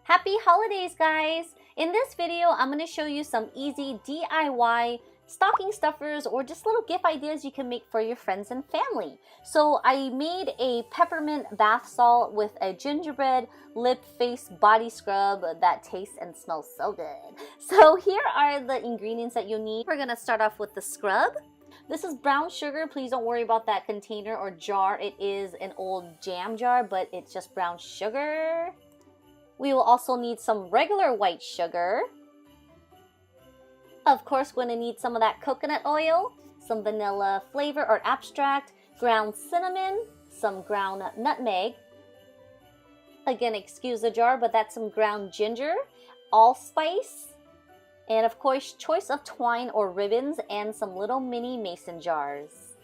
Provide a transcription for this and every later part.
Happy holidays, guys! In this video, I'm going to show you some easy DIY stocking stuffers or just little gift ideas you can make for your friends and family. So I made a peppermint bath salt with a gingerbread lip face body scrub that tastes and smells so good. So here are the ingredients that you need. We're going to start off with the scrub. This is brown sugar. Please don't worry about that container or jar. It is an old jam jar, but it's just brown sugar. We will also need some regular white sugar. Of course, we're going to need some of that coconut oil, some vanilla flavor or extract, ground cinnamon, some ground nutmeg. Again, excuse the jar, but that's some ground ginger, allspice, and of course, choice of twine or ribbons and some little mini mason jars.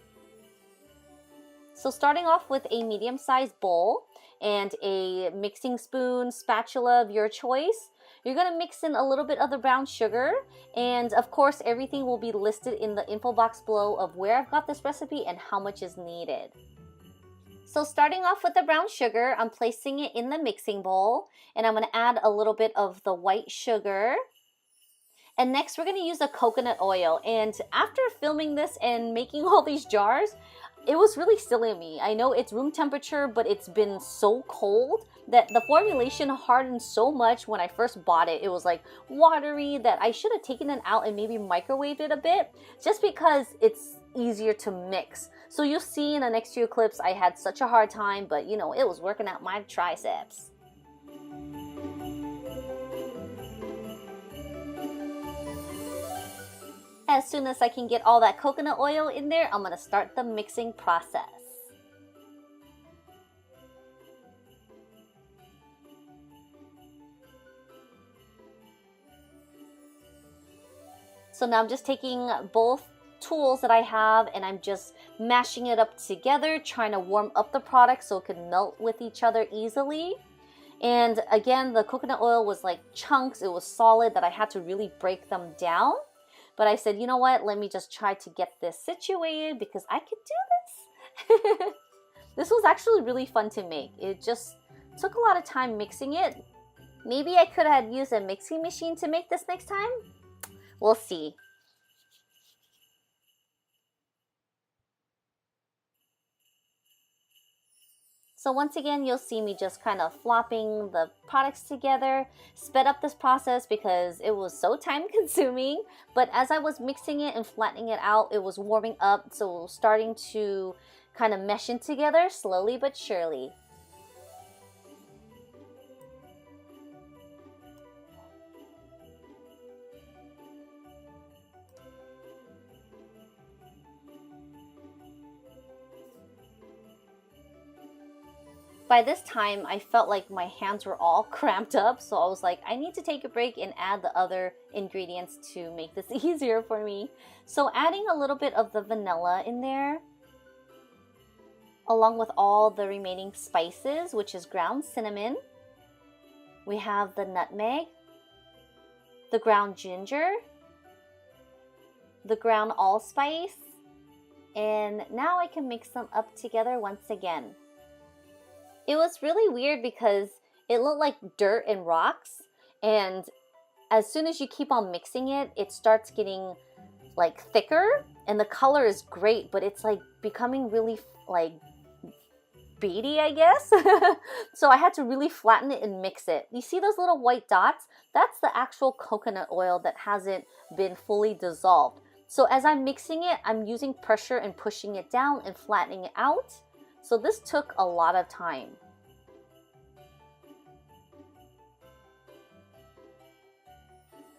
So starting off with a medium-sized bowl and a mixing spoon, spatula of your choice. You're going to mix in a little bit of the brown sugar, and of course everything will be listed in the info box below of where I've got this recipe and how much is needed. So starting off with the brown sugar, I'm placing it in the mixing bowl, and I'm going to add a little bit of the white sugar. And next we're going to use the coconut oil, and after filming this and making all these jars, it was really silly of me. I know it's room temperature, but it's been so cold that the formulation hardened so much when I first bought it. It was like watery that I should have taken it out and maybe microwaved it a bit just because it's easier to mix. So you'll see in the next few clips I had such a hard time, but you know, it was working out my triceps. As soon as I can get all that coconut oil in there, I'm going to start the mixing process. So now I'm just taking both tools that I have and I'm just mashing it up together, trying to warm up the product so it can melt with each other easily. And again, the coconut oil was like chunks. It was solid that I had to really break them down. But I said, you know what, let me just try to get this situated because I could do this. This was actually really fun to make. It just took a lot of time mixing it. Maybe I could have used a mixing machine to make this next time. We'll see. So once again, you'll see me just kind of flopping the products together, sped up this process because it was so time consuming. But as I was mixing it and flattening it out, it was warming up. So it was starting to kind of mesh in together slowly but surely. By this time, I felt like my hands were all cramped up, so I was like, I need to take a break and add the other ingredients to make this easier for me. So adding a little bit of the vanilla in there, along with all the remaining spices, which is ground cinnamon. We have the nutmeg, the ground ginger, the ground allspice, and now I can mix them up together once again. It was really weird because it looked like dirt and rocks, and as soon as you keep on mixing it, it starts getting like thicker, and the color is great, but it's like becoming really like beady, I guess. So I had to really flatten it and mix it. You see those little white dots? That's the actual coconut oil that hasn't been fully dissolved. So as I'm mixing it, I'm using pressure and pushing it down and flattening it out. So this took a lot of time.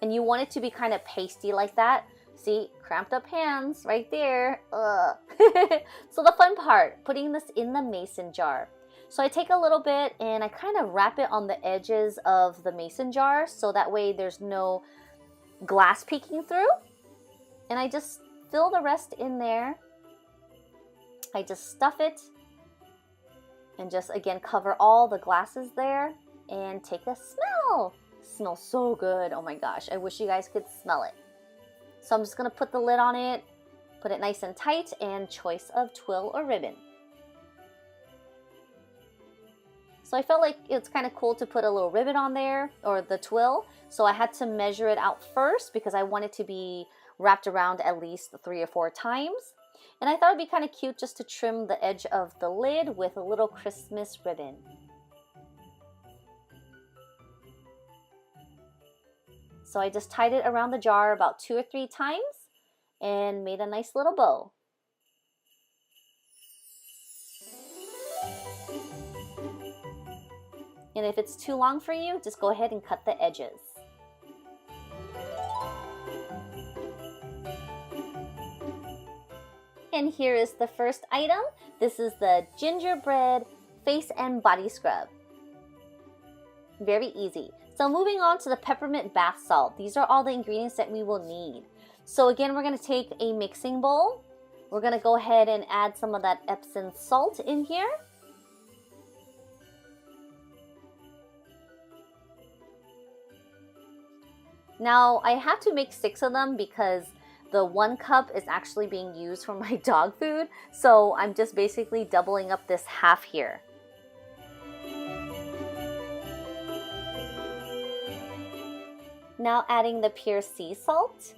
And you want it to be kind of pasty like that. See, cramped up hands right there. Ugh. So the fun part, putting this in the mason jar. So I take a little bit and I kind of wrap it on the edges of the mason jar so that way there's no glass peeking through. And I just fill the rest in there. I just stuff it. And just again cover all the glasses there and take a smell. It smells so good. Oh my gosh, I wish you guys could smell it. So I'm just going to put the lid on it, put it nice and tight, and choice of twill or ribbon. So I felt like it's kind of cool to put a little ribbon on there, or the twill. So I had to measure it out first because I want it to be wrapped around at least 3 or 4 times. And I thought it'd be kind of cute just to trim the edge of the lid with a little Christmas ribbon. So I just tied it around the jar about 2 or 3 times and made a nice little bow. And if it's too long for you, just go ahead and cut the edges. And here is the first item. This is the Gingerbread Face and Body Scrub. Very easy. So moving on to the Peppermint Bath Salt. These are all the ingredients that we will need. So again, we're going to take a mixing bowl. We're going to go ahead and add some of that Epsom salt in here. Now I have to make 6 of them because the 1 cup is actually being used for my dog food. So I'm just basically doubling up this half here. Now adding the pure sea salt.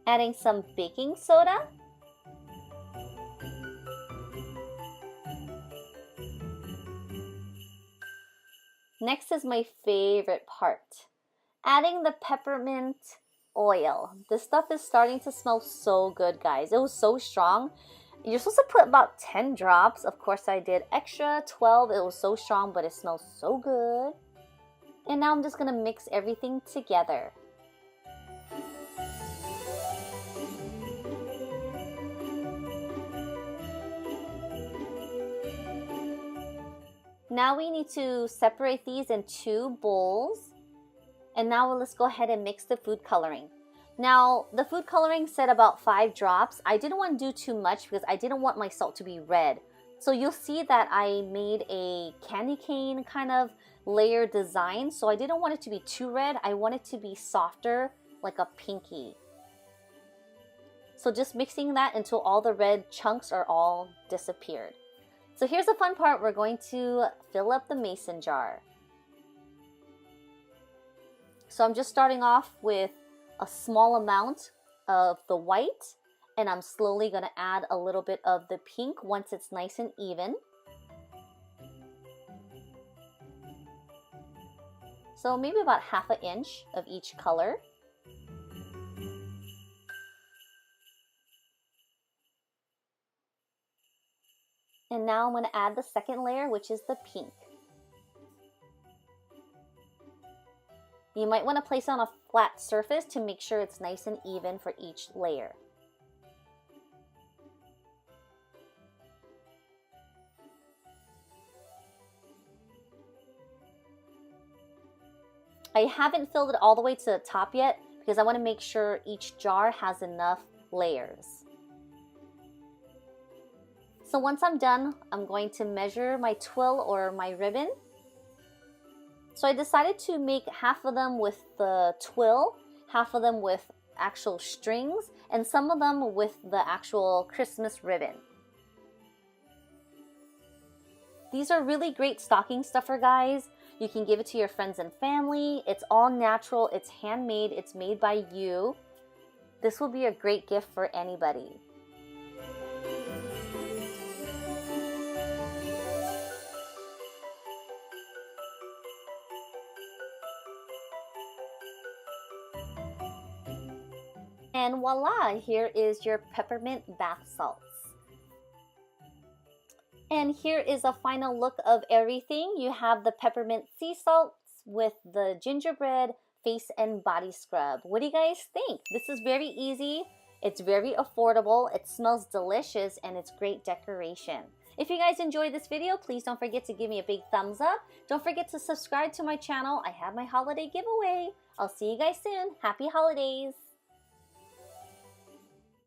Adding some baking soda. Next is my favorite part. Adding the peppermint oil. This stuff is starting to smell so good, guys. It was so strong. You're supposed to put about 10 drops. Of course, I did extra 12. It was so strong, but it smells so good. And now I'm just going to mix everything together. Now we need to separate these in 2 bowls. And now let's go ahead and mix the food coloring. Now, the food coloring said about 5 drops. I didn't want to do too much because I didn't want my salt to be red. So you'll see that I made a candy cane kind of layer design. So I didn't want it to be too red. I want it to be softer, like a pinky. So just mixing that until all the red chunks are all disappeared. So here's the fun part. We're going to fill up the mason jar. So I'm just starting off with a small amount of the white, and I'm slowly going to add a little bit of the pink once it's nice and even. So maybe about 1/2 inch of each color. And now I'm going to add the second layer, which is the pink. You might want to place it on a flat surface to make sure it's nice and even for each layer. I haven't filled it all the way to the top yet because I want to make sure each jar has enough layers. So once I'm done, I'm going to measure my twill or my ribbon. So I decided to make 1/2 of them with the twill, 1/2 of them with actual strings, and some of them with the actual Christmas ribbon. These are really great stocking stuffer, guys. You can give it to your friends and family. It's all natural, it's handmade, it's made by you. This will be a great gift for anybody. And voila, here is your peppermint bath salts. And here is a final look of everything. You have the peppermint sea salts with the gingerbread face and body scrub. What do you guys think? This is very easy. It's very affordable. It smells delicious and it's great decoration. If you guys enjoyed this video, please don't forget to give me a big thumbs up. Don't forget to subscribe to my channel. I have my holiday giveaway. I'll see you guys soon. Happy holidays.